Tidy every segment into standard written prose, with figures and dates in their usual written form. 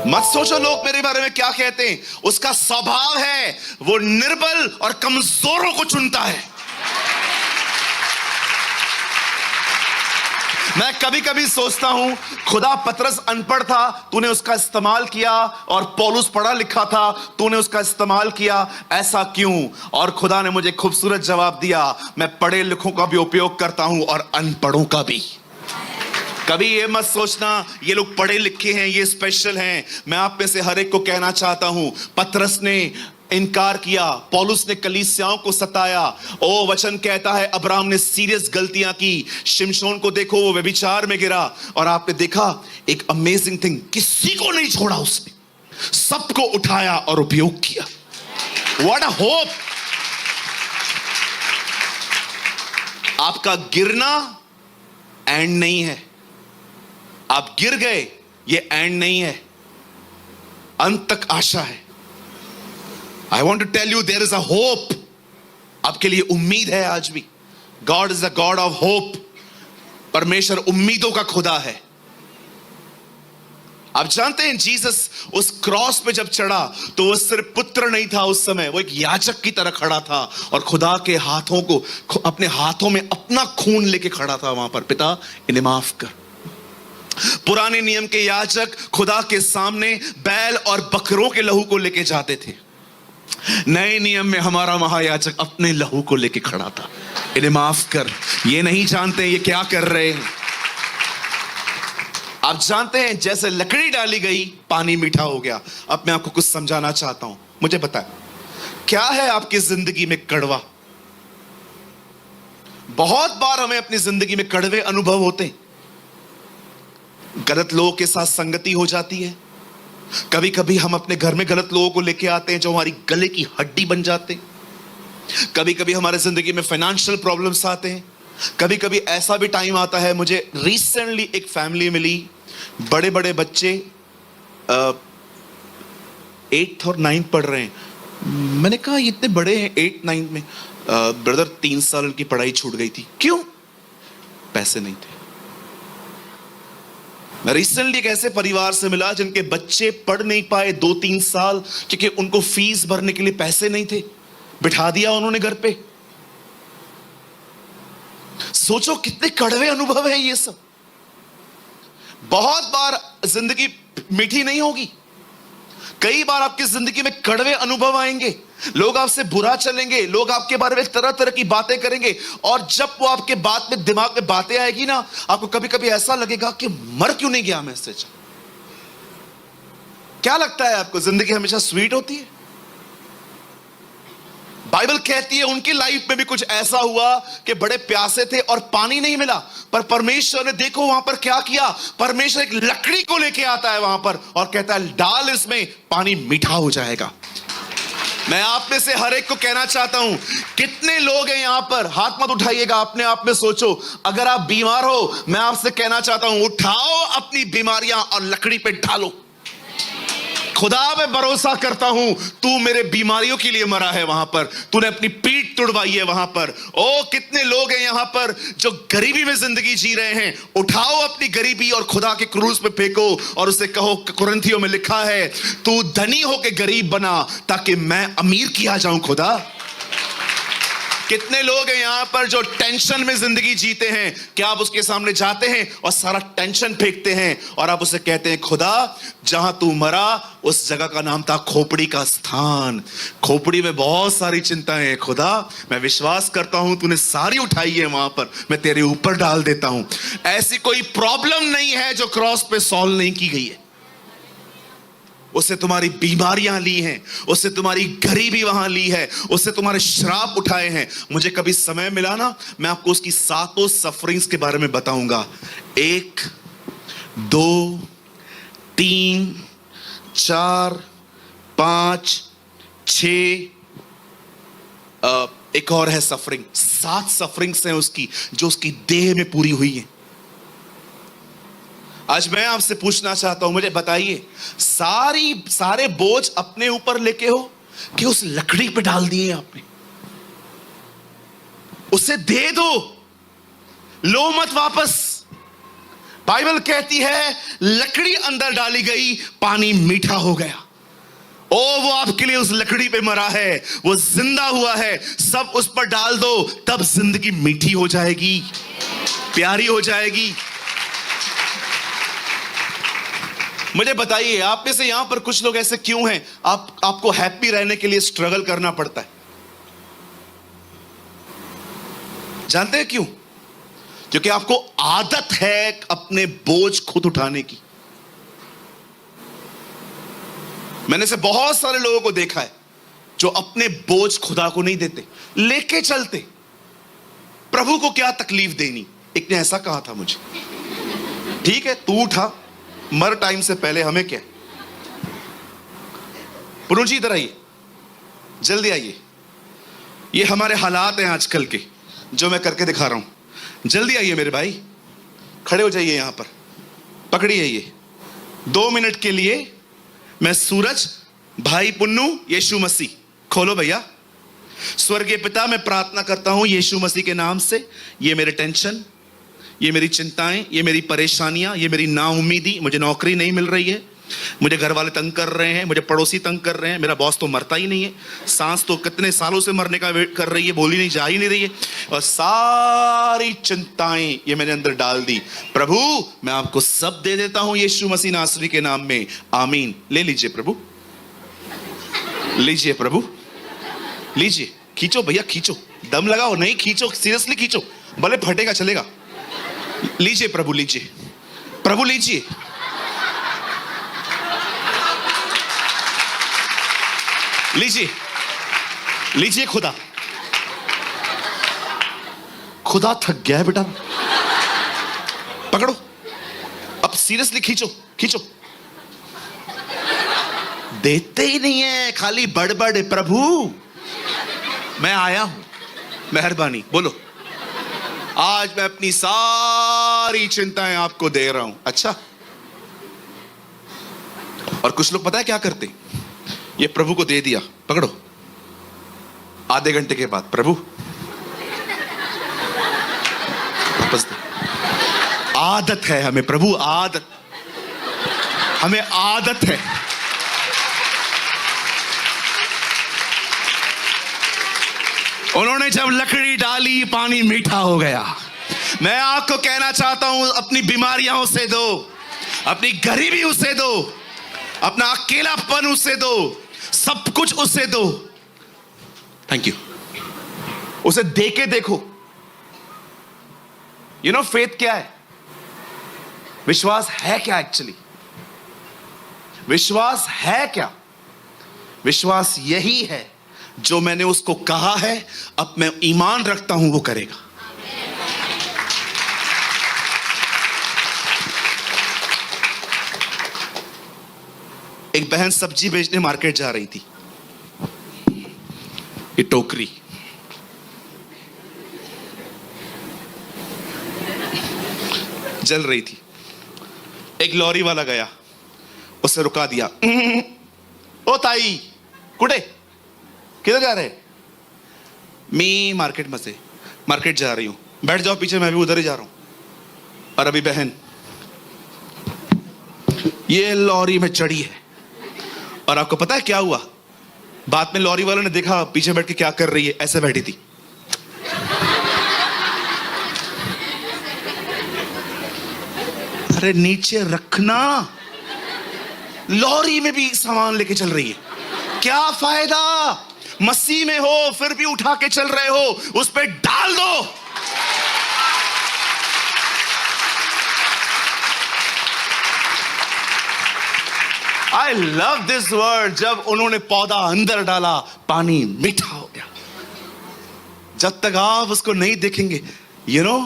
मत सोचो लोग मेरे बारे में क्या कहते हैं। उसका स्वभाव है वो निर्बल और कमजोरों को चुनता है। मैं कभी कभी सोचता हूं, खुदा पतरस अनपढ़ था, तूने उसका इस्तेमाल किया, और पौलुस पढ़ा लिखा था, तूने उसका इस्तेमाल किया, ऐसा क्यों? और खुदा ने मुझे खूबसूरत जवाब दिया, मैं पढ़े लिखों का भी उपयोग करता हूं और अनपढ़ों का भी। कभी ये मत सोचना ये लोग पढ़े लिखे हैं, ये स्पेशल हैं। मैं आप में से हर एक को कहना चाहता हूं, पतरस ने इनकार किया, पौलुस ने कलीसियाओं को सताया। ओ वचन कहता है अब्राहम ने सीरियस गलतियां की। शिमशोन को देखो, वो व्यभिचार में गिरा, और आपने देखा एक अमेजिंग थिंग, किसी को नहीं छोड़ा उसने, सबको उठाया और उपयोग किया। What a hope! आपका गिरना एंड नहीं है। आप गिर गए, ये एंड नहीं है, अंत तक आशा है। I want to tell you there is a hope. आपके लिए उम्मीद है आज भी। God is a God of hope. परमेश्वर उम्मीदों का खुदा है। आप जानते हैं जीसस उस क्रॉस पे जब चढ़ा तो वो सिर्फ पुत्र नहीं था, उस समय वो एक याजक की तरह खड़ा था और खुदा के हाथों को अपने हाथों में अपना खून लेके खड़ा था वहां पर। पिता इन्हें माफ कर। पुराने नियम के याजक खुदा के सामने बैल और बकरों के लहू को लेके जाते थे। नए नियम में हमारा महायाजक अपने लहू को लेके खड़ा था। इन्हें माफ कर। ये नहीं जानते ये क्या कर रहे हैं। आप जानते हैं जैसे लकड़ी डाली गई पानी मीठा हो गया। अब मैं आपको कुछ समझाना चाहता हूं। मुझे बताएं क्या है आपकी जिंदगी में कड़वा? बहुत बार हमें अपनी जिंदगी में कड़वे अनुभव होते हैं। गलत लोगों के साथ संगति हो जाती है। कभी कभी हम अपने घर में गलत लोगों को लेके आते हैं जो हमारी गले की हड्डी बन जाते हैं। कभी कभी हमारे जिंदगी में फाइनेंशियल प्रॉब्लम्स आते हैं। कभी कभी ऐसा भी टाइम आता है, मुझे रिसेंटली एक फैमिली मिली, बड़े बड़े बच्चे 8th और 9th पढ़ रहे हैं। मैंने कहा ये इतने बड़े हैं 8th 9th में। ब्रदर 3 साल उनकी पढ़ाई छूट गई थी। क्यों? पैसे नहीं थे। मैं रिसेंटली एक ऐसे परिवार से मिला जिनके बच्चे पढ़ नहीं पाए 2-3 साल क्योंकि उनको फीस भरने के लिए पैसे नहीं थे। बिठा दिया उन्होंने घर पे। सोचो कितने कड़वे अनुभव है ये सब। बहुत बार जिंदगी मीठी नहीं होगी। कई बार आपकी जिंदगी में कड़वे अनुभव आएंगे। लोग आपसे बुरा चलेंगे, लोग आपके बारे में तरह तरह की बातें करेंगे, और जब वो आपके बात में दिमाग में बातें आएगी ना, आपको कभी कभी ऐसा लगेगा कि मर क्यों नहीं गया मैं इससे। क्या लगता है आपको जिंदगी हमेशा स्वीट होती है? बाइबल कहती है उनकी लाइफ में भी कुछ ऐसा हुआ कि बड़े प्यासे थे और पानी नहीं मिला, पर परमेश्वर ने देखो वहां पर क्या किया। परमेश्वर एक लकड़ी को लेके आता है वहां पर और कहता है डाल इसमें, पानी मीठा हो जाएगा। मैं आप में से हर एक को कहना चाहता हूं, कितने लोग हैं यहां पर, हाथ मत उठाइएगा, अपने आप में सोचो। अगर आप बीमार हो, मैं आपसे कहना चाहता हूं उठाओ अपनी बीमारियां और लकड़ी पे डालो। खुदा मैं भरोसा करता हूं तू मेरे बीमारियों के लिए मरा है, वहां पर तूने अपनी पीठ तुड़वाई है वहां पर। ओ कितने लोग हैं यहां पर जो गरीबी में जिंदगी जी रहे हैं। उठाओ अपनी गरीबी और खुदा के क्रूस पे फेंको और उसे कहो, कुरिन्थियों में लिखा है तू धनी होके गरीब बना ताकि मैं अमीर किया जाऊं खुदा। कितने लोग हैं यहां पर जो टेंशन में जिंदगी जीते हैं। क्या आप उसके सामने जाते हैं और सारा टेंशन फेंकते हैं और आप उसे कहते हैं खुदा जहां तू मरा उस जगह का नाम था खोपड़ी का स्थान। खोपड़ी में बहुत सारी चिंताएं हैं खुदा, मैं विश्वास करता हूं तूने सारी उठाई है वहां पर, मैं तेरे ऊपर डाल देता हूं। ऐसी कोई प्रॉब्लम नहीं है जो क्रॉस पे सॉल्व नहीं की गई है। उससे तुम्हारी बीमारियां ली हैं, उससे तुम्हारी गरीबी वहां ली है, उससे तुम्हारे श्राप उठाए हैं। मुझे कभी समय मिला ना, मैं आपको उसकी 7 सफरिंग्स के बारे में बताऊंगा। 1 2 3 4 5 6 एक और है सफरिंग। 7 सफरिंग्स हैं उसकी जो उसकी देह में पूरी हुई है। आज मैं आपसे पूछना चाहता हूं, मुझे बताइए सारे बोझ अपने ऊपर लेके हो कि उस लकड़ी पे डाल दिए आपने? उसे दे दो, लो मत वापस। बाइबल कहती है लकड़ी अंदर डाली गई, पानी मीठा हो गया। ओ वो आपके लिए उस लकड़ी पे मरा है, वो जिंदा हुआ है, सब उस पर डाल दो, तब जिंदगी मीठी हो जाएगी, प्यारी हो जाएगी। मुझे बताइए, आप में से यहां पर कुछ लोग ऐसे क्यों हैं, आपको हैप्पी रहने के लिए स्ट्रगल करना पड़ता है? जानते हैं क्यों? क्योंकि आपको आदत है अपने बोझ खुद उठाने की। मैंने से बहुत सारे लोगों को देखा है जो अपने बोझ खुदा को नहीं देते, लेके चलते। प्रभु को क्या तकलीफ देनी? एक ने ऐसा कहा था मुझे, ठीक है तू उठा, मर टाइम से पहले, हमें क्या। पुरुष जी इधर आइए, जल्दी आइए। ये हमारे हालात हैं आजकल के, जो मैं करके दिखा रहा हूं। जल्दी आइए मेरे भाई, खड़े हो जाइए यहां पर, पकड़िए ये 2 मिनट के लिए। मैं सूरज, भाई पुन्नू, यीशु मसीह। खोलो भैया। स्वर्गीय पिता, मैं प्रार्थना करता हूं यीशु मसीह के नाम से, ये मेरे टेंशन, ये मेरी चिंताएं, ये मेरी परेशानियां, ये मेरी नाउम्मीदी, मुझे नौकरी नहीं मिल रही है, मुझे घर वाले तंग कर रहे हैं, मुझे पड़ोसी तंग कर रहे हैं, मेरा बॉस तो मरता ही नहीं है, सांस तो कितने सालों से मरने का वेट कर रही है, बोली नहीं, जा ही नहीं रही है, और सारी चिंताएं ये मैंने अंदर डाल दी। प्रभु मैं आपको सब दे देता हूं यीशु मसीह नासरी के नाम में, आमीन। ले लीजिए प्रभु, लीजिए प्रभु, लीजिए। खींचो भैया, खींचो, दम लगाओ, नहीं खींचो, सीरियसली खींचो, भले फटेगा चलेगा। लीजिए प्रभु, लीजिए प्रभु, लीजिए। लीजिए, लीजिए। खुदा, खुदा थक गया है बेटा, पकड़ो अब, सीरियसली खींचो, खींचो। देते ही नहीं है, खाली बड़बड़। प्रभु मैं आया हूं, मेहरबानी बोलो, आज मैं अपनी सारी चिंताएं आपको दे रहा हूं। अच्छा, और कुछ लोग पता है क्या करते, ये प्रभु को दे दिया, पकड़ो, आधे घंटे के बाद प्रभु वापस दे। आदत है हमें प्रभु, आदत, हमें आदत है। उन्होंने जब लकड़ी डाली, पानी मीठा हो गया। मैं आपको कहना चाहता हूं, अपनी बीमारियां उसे दो, अपनी गरीबी उसे दो, अपना अकेलापन उसे दो, सब कुछ उसे दो। Thank you. उसे दे के देखो। यू नो फेथ क्या है? विश्वास है क्या? एक्चुअली विश्वास है क्या? विश्वास यही है, जो मैंने उसको कहा है, अब मैं ईमान रखता हूं वो करेगा। एक बहन सब्जी बेचने मार्केट जा रही थी, ये टोकरी, जल रही थी। एक लॉरी वाला गया, उसे रुका दिया। ओ ताई, कुड़े किधर जा रहे? मैं मार्केट में से, मार्केट जा रही हूं, बैठ जाओ पीछे, मैं भी उधर ही जा रहा हूं। और अभी बहन ये लॉरी में चढ़ी है, और आपको पता है क्या हुआ? बाद में लॉरी वालों ने देखा पीछे बैठ के क्या कर रही है, ऐसे बैठी थी। अरे नीचे रखना, लॉरी में भी सामान लेके चल रही है, क्या फायदा? मसीह में हो फिर भी उठा के चल रहे हो, उस पे डाल दो। I love this word. जब उन्होंने पौधा अंदर डाला, पानी मीठा हो गया। जब तक आप उसको नहीं देखेंगे, यू नो,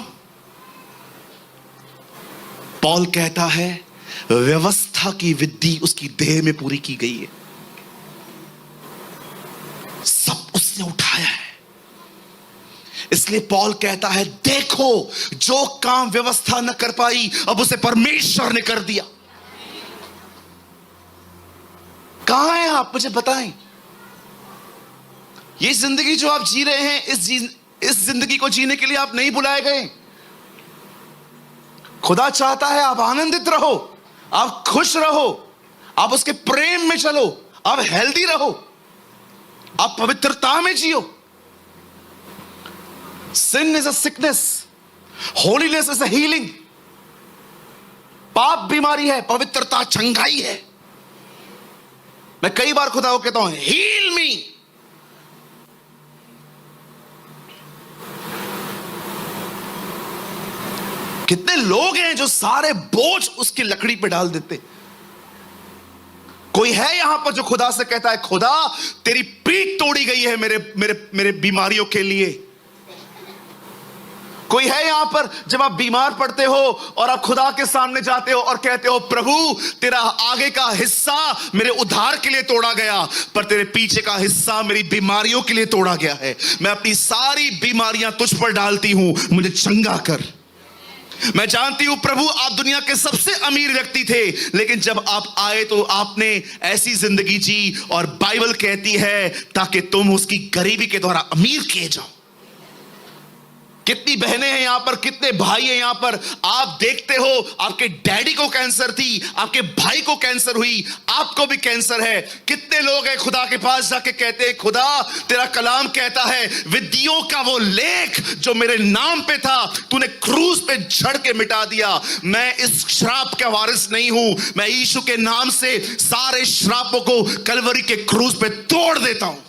पॉल कहता है व्यवस्था की विधि उसकी देह में पूरी की गई है, सब उसने उठाया है। इसलिए पॉल कहता है देखो, जो काम व्यवस्था न कर पाई, अब उसे परमेश्वर ने कर दिया। कहां हैं आप? मुझे बताएं। ये जिंदगी जो आप जी रहे हैं, इस जिंदगी को जीने के लिए आप नहीं बुलाए गए। खुदा चाहता है आप आनंदित रहो, आप खुश रहो, आप उसके प्रेम में चलो, आप हेल्दी रहो, आप पवित्रता में जियो। Sin is a sickness, holiness is a healing. पाप बीमारी है, पवित्रता चंगाई है। मैं कई बार खुदा को कहता हूं हील मी। कितने लोग हैं जो सारे बोझ उसकी लकड़ी पे डाल देते। कोई है यहां पर जो खुदा से कहता है खुदा तेरी पीठ तोड़ी गई है मेरे मेरे मेरे बीमारियों के लिए। कोई है यहां पर जब आप बीमार पड़ते हो और आप खुदा के सामने जाते हो और कहते हो प्रभु तेरा आगे का हिस्सा मेरे उद्धार के लिए तोड़ा गया, पर तेरे पीछे का हिस्सा मेरी बीमारियों के लिए तोड़ा गया है। मैं अपनी सारी बीमारियां तुझ पर डालती हूं, मुझे चंगा कर। मैं जानती हूं प्रभु आप दुनिया के सबसे अमीर व्यक्ति थे, लेकिन जब आप आए तो आपने ऐसी जिंदगी जी और बाइबल कहती है ताकि तुम उसकी गरीबी के द्वारा अमीर किए जाओ। कितनी बहनें हैं यहां पर, कितने भाई हैं यहां पर, आप देखते हो आपके डैडी को कैंसर थी, आपके भाई को कैंसर हुई, आपको भी कैंसर है। कितने लोग हैं खुदा के पास जाके कहते हैं खुदा तेरा कलाम कहता है विधियों का वो लेख जो मेरे नाम पे था तूने क्रूस पे झड़ के मिटा दिया। मैं इस श्राप का वारिस नहीं हूं, मैं यीशु के नाम से सारे श्रापों को कलवरी के क्रूस पे तोड़ देता हूं।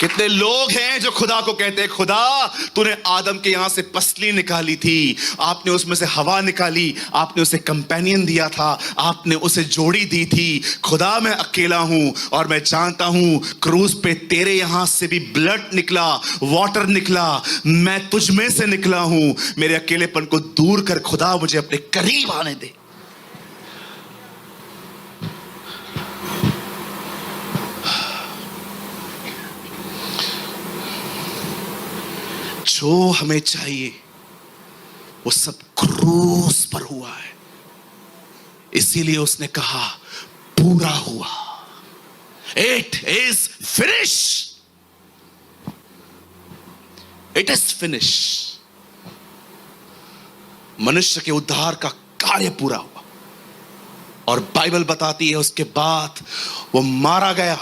कितने लोग हैं जो खुदा को कहते हैं खुदा तूने आदम के यहां से पसली निकाली थी, आपने उसमें से हवा निकाली, आपने उसे कंपेनियन दिया था, आपने उसे जोड़ी दी थी। खुदा मैं अकेला हूं और मैं जानता हूं क्रूस पे तेरे यहां से भी ब्लड निकला, वाटर निकला, मैं तुझ में से निकला हूं। मेरे अकेलेपन को दूर कर खुदा, मुझे अपने करीब आने दे। जो हमें चाहिए वो सब क्रूस पर हुआ है, इसीलिए उसने कहा पूरा हुआ। It is finish, it is finish. मनुष्य के उद्धार का कार्य पूरा हुआ और बाइबल बताती है उसके बाद वो मारा गया,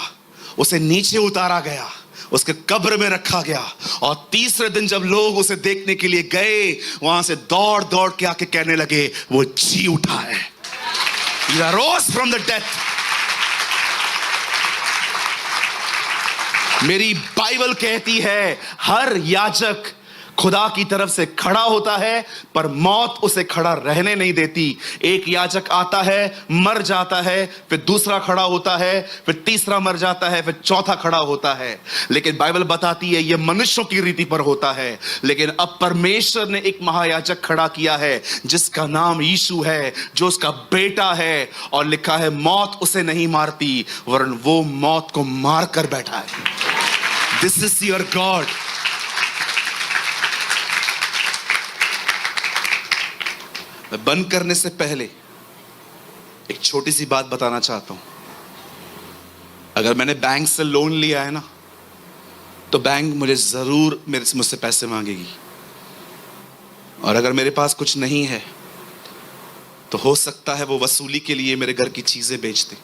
उसे नीचे उतारा गया, उसके कब्र में रखा गया और तीसरे दिन जब लोग उसे देखने के लिए गए वहां से दौड़ दौड़ के आके कहने लगे वो जी उठा है, he arose from the death। मेरी बाइबल कहती है हर याजक खुदा की तरफ से खड़ा होता है पर मौत उसे खड़ा रहने नहीं देती। एक याजक आता है, मर जाता है, फिर दूसरा खड़ा होता है, फिर तीसरा मर जाता है, फिर चौथा खड़ा होता है। लेकिन बाइबल बताती है यह मनुष्यों की रीति पर होता है, लेकिन अब परमेश्वर ने एक महायाजक खड़ा किया है जिसका नाम यीशु है, जो उसका बेटा है, और लिखा है मौत उसे नहीं मारती वरन वो मौत को मार कर बैठा है। This is your God. मैं बंद करने से पहले एक छोटी सी बात बताना चाहता हूं। अगर मैंने बैंक से लोन लिया है ना, तो बैंक मुझे जरूर मुझसे पैसे मांगेगी, और अगर मेरे पास कुछ नहीं है तो हो सकता है वो वसूली के लिए मेरे घर की चीजें बेच दे।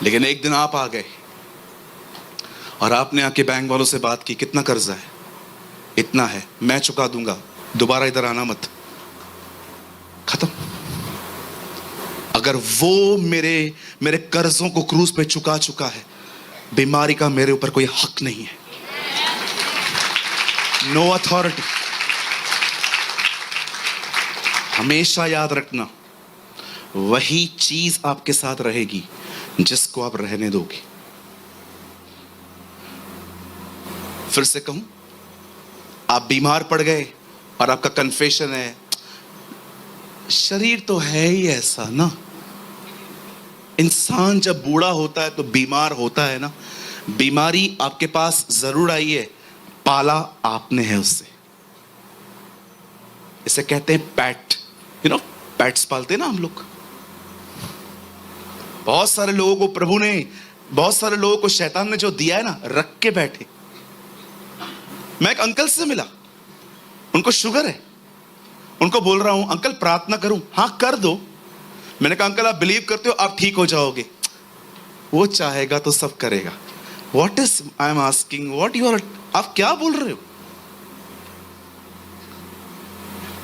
लेकिन एक दिन आप आ गए और आपने आके बैंक वालों से बात की कितना कर्जा है, इतना है, मैं चुका दूंगा, दोबारा इधर आना मत, खत्म। अगर वो मेरे कर्जों को क्रूस पे चुका चुका है, बीमारी का मेरे ऊपर कोई हक नहीं है। No authority. हमेशा याद रखना वही चीज आपके साथ रहेगी जिसको आप रहने दोगे। फिर से कहूं, आप बीमार पड़ गए और आपका कन्फेशन है शरीर तो है ही ऐसा ना, इंसान जब बूढ़ा होता है तो बीमार होता है ना। बीमारी आपके पास जरूर आई है, पाला आपने है उससे। इसे कहते हैं पैट, पैट्स पालते हैं ना हम लोग। बहुत सारे लोगों को प्रभु ने बहुत सारे लोगों को शैतान ने जो दिया है ना, रख के बैठे। मैं एक अंकल से मिला, उनको शुगर है, उनको बोल रहा हूं अंकल प्रार्थना करूं? हाँ कर दो। मैंने कहा अंकल आप बिलीव करते हो आप ठीक हो जाओगे? वो चाहेगा तो सब करेगा। What is I am asking what you are, आप क्या बोल रहे हो?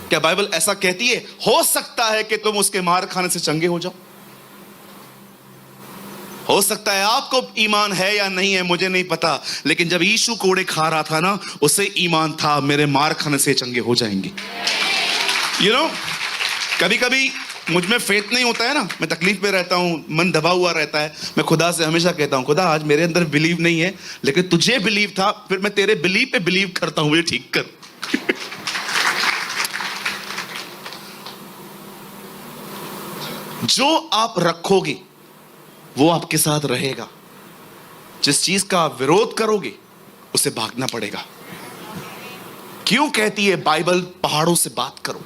क्या बाइबल ऐसा कहती है हो सकता है कि तुम उसके मार खाने से चंगे हो जाओ? हो सकता है, आपको ईमान है या नहीं है मुझे नहीं पता, लेकिन जब यीशु कोड़े खा रहा था ना, उसे ईमान था मेरे मार खाने से चंगे हो जाएंगे। यू नो, कभी कभी मुझ में फेथ नहीं होता है ना, मैं तकलीफ में रहता हूं, मन दबा हुआ रहता है, मैं खुदा से हमेशा कहता हूं खुदा आज मेरे अंदर बिलीव नहीं है, लेकिन तुझे बिलीव था, फिर मैं तेरे बिलीव पे बिलीव करता हूं, मुझे ठीक कर। जो आप रखोगे वो आपके साथ रहेगा, जिस चीज का आप विरोध करोगे उसे भागना पड़ेगा। क्यों कहती है बाइबल पहाड़ों से बात करो?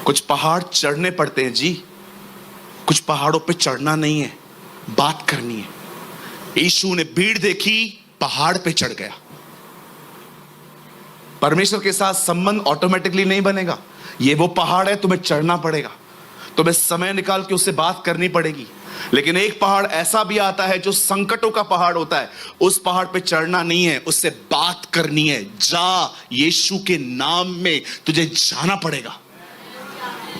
कुछ पहाड़ चढ़ने पड़ते हैं जी, कुछ पहाड़ों पे चढ़ना नहीं है, बात करनी है। यीशु ने भीड़ देखी, पहाड़ पे चढ़ गया। परमेश्वर के साथ संबंध ऑटोमेटिकली नहीं बनेगा, ये वो पहाड़ है, तुम्हें चढ़ना पड़ेगा, तुम्हें समय निकाल के उससे बात करनी पड़ेगी। लेकिन एक पहाड़ ऐसा भी आता है जो संकटों का पहाड़ होता है, उस पहाड़ पे चढ़ना नहीं है, उससे बात करनी है। जा, यीशु के नाम में तुझे जाना पड़ेगा।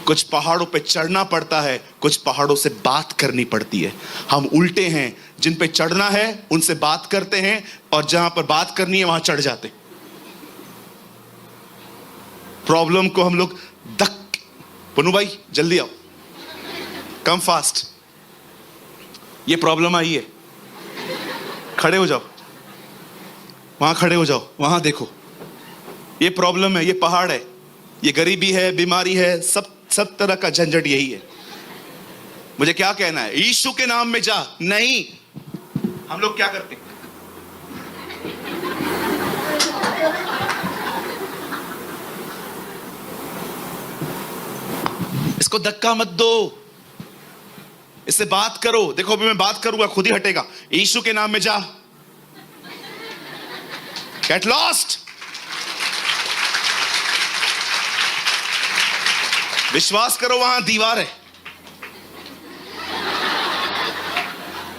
कुछ पहाड़ों पे चढ़ना पड़ता है, कुछ पहाड़ों से बात करनी पड़ती है। हम उल्टे हैं, जिन पे चढ़ना है उनसे बात करते हैं, और जहां पर बात करनी है वहां चढ़ जाते। प्रॉब्लम को हम लोग पन्नू भाई जल्दी आओ, कम फास्ट, ये प्रॉब्लम आई है, खड़े हो जाओ, वहां खड़े हो जाओ, वहां देखो, ये प्रॉब्लम है, ये पहाड़ है, ये गरीबी है, बीमारी है, सब तरह का झंझट यही है। मुझे क्या कहना है? यीशु के नाम में जा। नहीं, हम लोग क्या करते हैं? इसको धक्का मत दो, इससे बात करो। देखो अभी मैं बात करूंगा, खुद ही हटेगा। यीशु के नाम में जा, गेट लॉस्ट। विश्वास करो वहां दीवार है,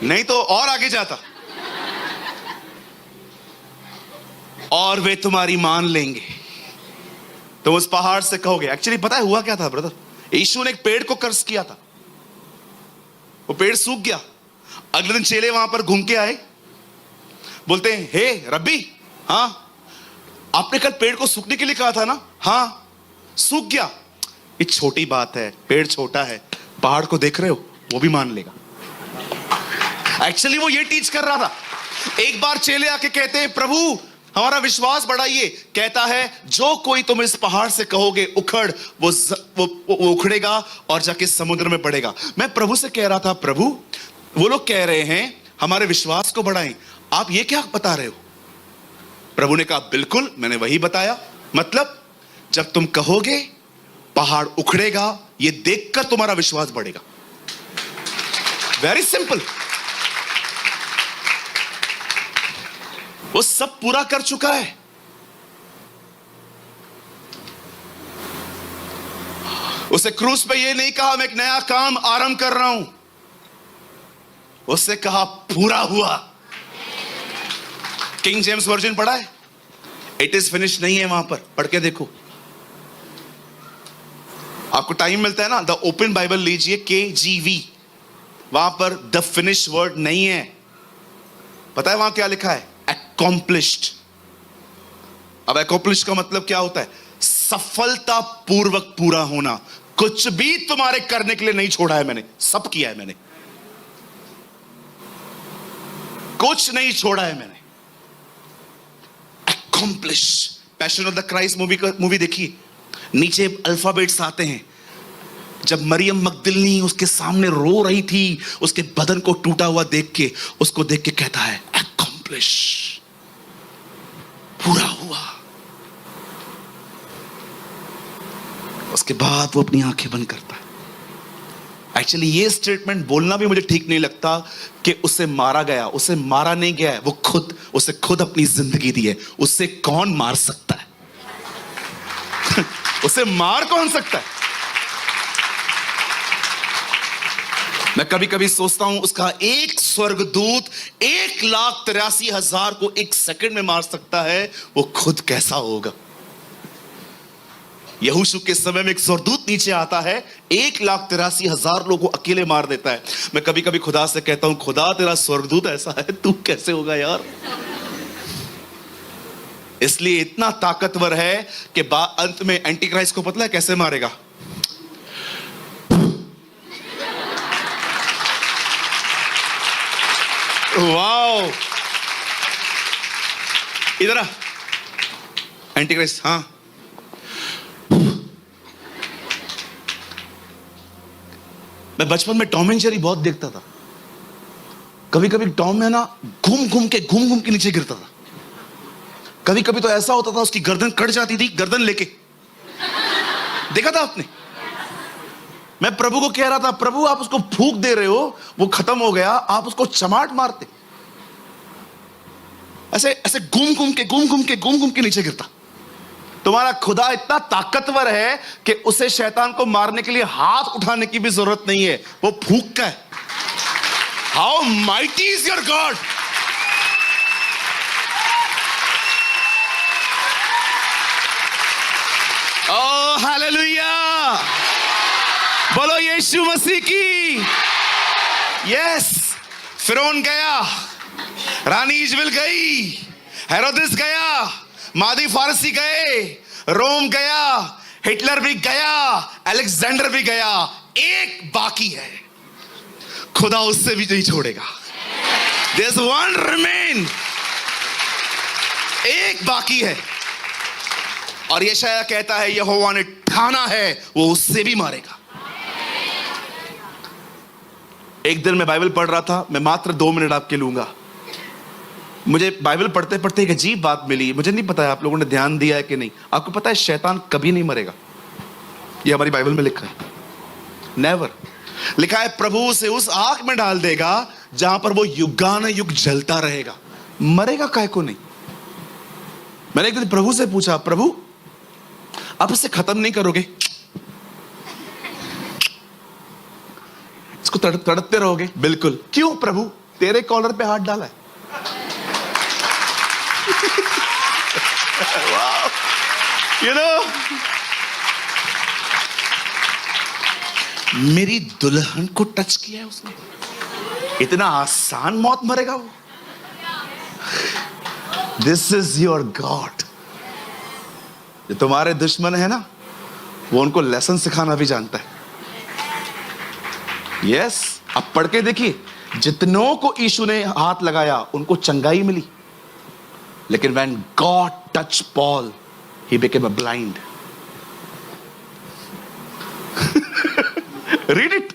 नहीं तो और आगे जाता, और वे तुम्हारी मान लेंगे। तुम उस पहाड़ से कहोगे। एक्चुअली पता है हुआ क्या था ब्रदर? यीशु ने एक पेड़ को कर्ज किया था, वो पेड़ सूख गया। अगले दिन चेले वहां पर घूम के आए, बोलते हैं हे रब्बी, हाँ आपने कल पेड़ को सूखने के लिए कहा था ना? हाँ सूख गया। ये छोटी बात है, पेड़ छोटा है, पहाड़ को देख रहे हो, वो भी मान लेगा। एक्चुअली वो ये टीच कर रहा था। एक बार चेले आके कहते हैं प्रभु हमारा विश्वास बढ़ाइए। कहता है जो कोई तुम इस पहाड़ से कहोगे उखड़, वो उखड़ेगा और जाके समुद्र में पड़ेगा। मैं प्रभु से कह रहा था प्रभु वो लोग कह रहे हैं हमारे विश्वास को बढ़ाएं, आप ये क्या बता रहे हो? प्रभु ने कहा बिल्कुल मैंने वही बताया। मतलब जब तुम कहोगे पहाड़ उखड़ेगा, ये देखकर तुम्हारा विश्वास बढ़ेगा। Very simple. वो सब पूरा कर चुका है। उसे क्रूस पे ये नहीं कहा मैं एक नया काम आरंभ कर रहा हूं, उससे कहा पूरा हुआ। किंग जेम्स वर्जन पढ़ा है? इट इज फिनिश नहीं है वहां पर, पढ़ के देखो। आपको टाइम मिलता है ना, द ओपन बाइबल लीजिए, KGV, वहां पर द फिनिश वर्ड नहीं है। पता है वहां क्या लिखा है? accomplished। अब accomplished का मतलब क्या होता है? सफलता पूर्वक पूरा होना। कुछ भी तुम्हारे करने के लिए नहीं छोड़ा है मैंने, सब किया है मैंने, कुछ नहीं छोड़ा है मैंने। accomplish। Passion of the Christ movie देखिए, नीचे अल्फाबेट्स आते हैं। जब मरियम मगदलिनी उसके सामने रो रही थी, उसके बदन को टूटा हुआ देख के, उसको देख के कहता है accomplish, पूरा हुआ। उसके बाद वो अपनी आंखें बंद करता है। एक्चुअली ये स्टेटमेंट बोलना भी मुझे ठीक नहीं लगता कि उसे मारा गया। उसे मारा नहीं गया है, वो उसे खुद अपनी जिंदगी दी है। उससे कौन मार सकता है? उसे मार कौन सकता है? मैं कभी कभी सोचता हूं उसका एक स्वर्गदूत 1,83,000 को एक सेकंड में मार सकता है, वो खुद कैसा होगा? यहोशू के समय में एक स्वर्गदूत नीचे आता है, 1,83,000 लोगों को अकेले मार देता है। मैं कभी कभी खुदा से कहता हूं, खुदा तेरा स्वर्गदूत ऐसा है, तू कैसे होगा यार? इसलिए इतना ताकतवर है कि अंत में एंटी क्राइस्ट को पता है कैसे मारेगा? वाओ, इधर आ एंटी क्राइस्ट। हाँ, मैं बचपन में टॉम एंड जेरी बहुत देखता था। कभी कभी टॉम है ना घूम घूम के नीचे गिरता था। कभी कभी तो ऐसा होता था उसकी गर्दन कट जाती थी, गर्दन लेके। देखा था आपने? मैं प्रभु को कह रहा था, प्रभु आप उसको फूंक दे रहे हो, वो खत्म हो गया, आप उसको चमाट मारते। ऐसे ऐसे घूम घूम के नीचे गिरता। तुम्हारा खुदा इतना ताकतवर है कि उसे शैतान को मारने के लिए हाथ उठाने की भी जरूरत नहीं है, वो फूंक का है। How mighty is your God! Oh hallelujah! बोलो यीशु मसीह की। यस, फिरौन गया, रानी इजबेल गई, हेरोदेस गया, मादी फारसी गए, रोम गया, हिटलर भी गया, अलेक्जेंडर भी गया, एक बाकी है। खुदा उससे भी नहीं छोड़ेगा। There's one remain, एक बाकी है। और यशायाह कहता है, यहोवा ने ठाना है वो उससे भी मारेगा। एक दिन मैं बाइबल पढ़ रहा था, मैं मात्र 2 मिनट आपके लूंगा। मुझे बाइबल पढ़ते पढ़ते एक अजीब बात मिली। मुझे नहीं पता है आप लोगों ने ध्यान दिया है कि नहीं। आपको पता है शैतान कभी नहीं मरेगा, ये हमारी बाइबल में लिखा है। नेवर। लिखा है प्रभु उसे उस आग में डाल देगा जहां पर वो युगानुयुग जलता रहेगा। मरेगा काहे को नहीं। मैंने एक दिन प्रभु से पूछा, प्रभु आप इसे खत्म नहीं करोगे? इसको तड़पते रहोगे? बिल्कुल। क्यों प्रभु? तेरे कॉलर पे हाथ डाला है। You know, मेरी दुल्हन को टच किया है उसने। इतना आसान मौत मरेगा वो? This is your God. जो तुम्हारे दुश्मन है ना, वो उनको लेसन सिखाना भी जानता है। यस, अब पढ़ के देखिए, जितनों को यीशु ने हाथ लगाया उनको चंगाई मिली, लेकिन when God touched Paul, he became a blind. Read it.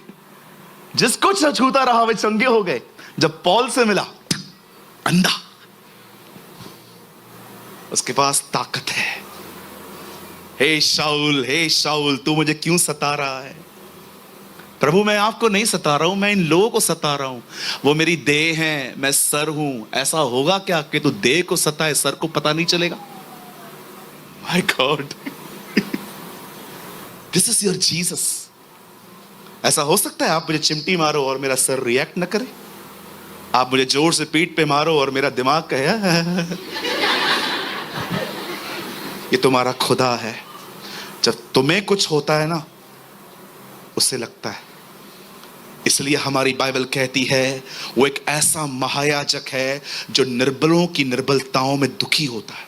जिसको छूता रहा वे चंगे हो गए। जब पॉल से मिला, अंधा। उसके पास ताकत है। हे शाऊल तू मुझे क्यों सता रहा है? प्रभु मैं आपको नहीं सता रहा हूं, मैं इन लोगों को सता रहा हूं। वो मेरी देह है, मैं सर हूं। ऐसा होगा क्या कि तू देह को सताए, सर को पता नहीं चलेगा? My God, this is your Jesus. ऐसा हो सकता है आप मुझे चिमटी मारो और मेरा सर रिएक्ट न करे? आप मुझे जोर से पीठ पे मारो और मेरा दिमाग कहे? ये तुम्हारा खुदा है। जब तुम्हें कुछ होता है ना, उससे लगता है। इसलिए हमारी बाइबल कहती है वो एक ऐसा महायाजक है जो निर्बलों की निर्बलताओं में दुखी होता है,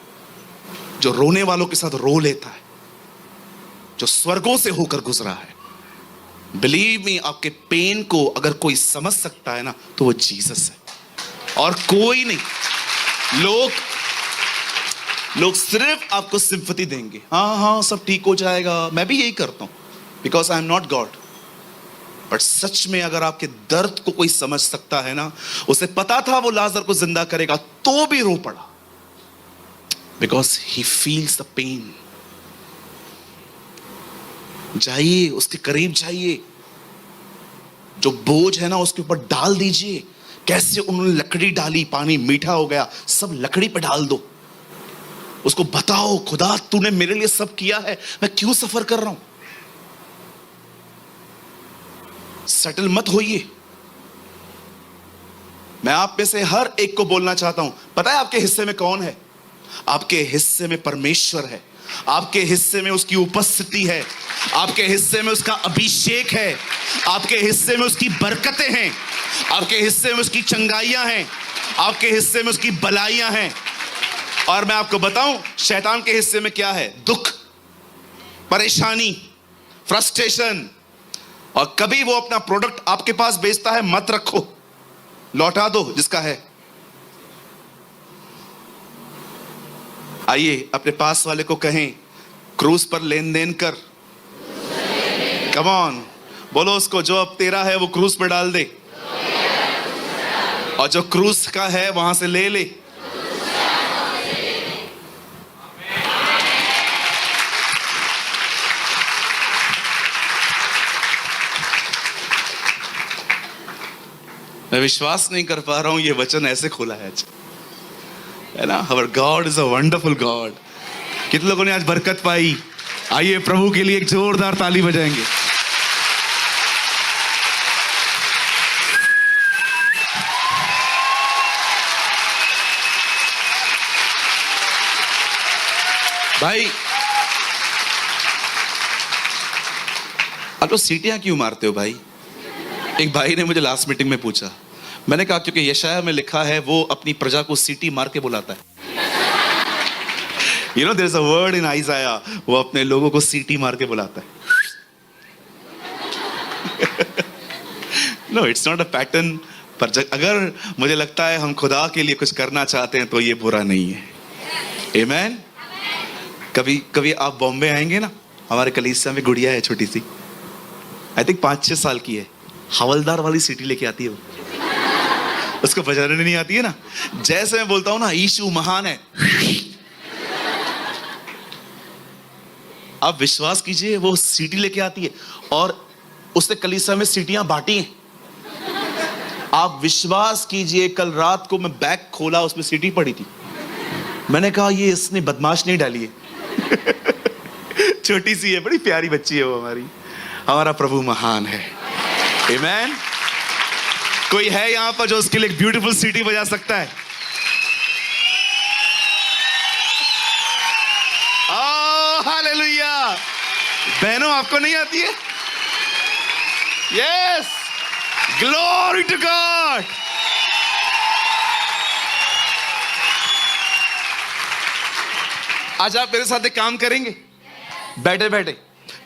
जो रोने वालों के साथ रो लेता है, जो स्वर्गों से होकर गुजरा है। बिलीव मी, आपके पेन को अगर कोई समझ सकता है ना, तो वो जीसस है और कोई नहीं। लोग सिर्फ आपको सिंपैथी देंगे, हाँ सब ठीक हो जाएगा। मैं भी यही करता हूं, because I am not God. But सच में अगर आपके दर्द को कोई समझ सकता है ना, उसे पता था वो लाजर को जिंदा करेगा तो भी रो पड़ा, because he feels the pain. जाइए, उसके करीब जाइए। जो बोझ है ना उसके ऊपर डाल दीजिए। कैसे उन्होंने लकड़ी डाली, पानी मीठा हो गया, सब लकड़ी पर डाल दो। उसको बताओ, खुदा तूने मेरे लिए सब किया है, मैं क्यों सफर कर रहा हूं। सेटल मत होइए। मैं आप में से हर एक को बोलना चाहता हूं, पता है आपके हिस्से में कौन है? आपके हिस्से में परमेश्वर है। आपके हिस्से में उसकी उपस्थिति है। आपके हिस्से में उसका अभिषेक है। आपके हिस्से में उसकी बरकतें हैं। आपके हिस्से में उसकी चंगाइयां हैं। आपके हिस्से में उसकी भलाइयां हैं। और मैं आपको बताऊं, शैतान के हिस्से में क्या है? दुख, परेशानी, फ्रस्ट्रेशन। और कभी वो अपना प्रोडक्ट आपके पास बेचता है, मत रखो, लौटा दो जिसका है। आइए अपने पास वाले को कहें, क्रूज पर लेन देन कर। कम ऑन, बोलो उसको, जो अब तेरा है वो क्रूज पर डाल दे, और जो क्रूज का है वहां से ले ले। मैं विश्वास नहीं कर पा रहा हूं, ये वचन ऐसे खुला है ना। Our God is a wonderful God। कितने लोगों ने आज बरकत पाई? आइए प्रभु के लिए एक जोरदार ताली बजाएंगे। भाई आप लोग सीटियां क्यों मारते हो भाई? एक भाई ने मुझे लास्ट मीटिंग में पूछा। मैंने कहा क्योंकि यशाया में लिखा है वो अपनी प्रजा को सीटी मार के बुलाता है। You know there's a word in Isaiah, वो अपने लोगों को सीटी मार के बुलाता है। No, it's not a pattern। पर अगर मुझे लगता है हम खुदा के लिए कुछ करना चाहते हैं तो ये बुरा नहीं है। Amen। कभी कभी आप बॉम्बे आएंगे ना, हमारे कलीसिया में गुड़िया है छोटी सी, आई थिंक 5-6 साल की है। हवलदार वाली सीटी लेके आती है वो, उसको बजाने नहीं आती है ना। जैसे मैं बोलता हूं ना यीशु महान है, आप विश्वास कीजिए वो सीटी लेके आती है। और उसने कलीसिया में सीटियां बांटी हैं। आप विश्वास कीजिए, कल रात को मैं बैग खोला, उसमें सीटी पड़ी थी। मैंने कहा ये इसने बदमाश नहीं डाली है। छोटी सी है, बड़ी प्यारी बच्ची है वो हमारी। हमारा प्रभु महान है। आमीन। कोई है यहां पर जो उसके लिए एक ब्यूटीफुल सीटी बजा सकता है? Oh hallelujah. बहनों आपको नहीं आती है? Yes, glory to God. आज आप मेरे साथ एक काम करेंगे बैठे बैठे।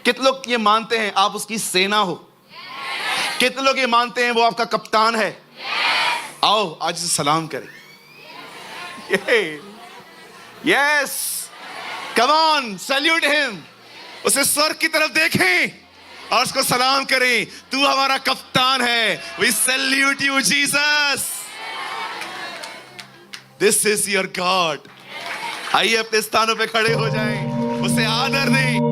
कितने लोग ये मानते हैं आप उसकी सेना हो? कितने लोग ये मानते हैं वो आपका कप्तान है? आओ आज से सलाम करें। Yes, come on, salute him. उसे स्वर्ग की तरफ देखें और उसको सलाम करें, तू हमारा कप्तान है। We salute you Jesus, this is your God. आइए अपने स्थानों पे खड़े हो जाएं, उसे आदर दें।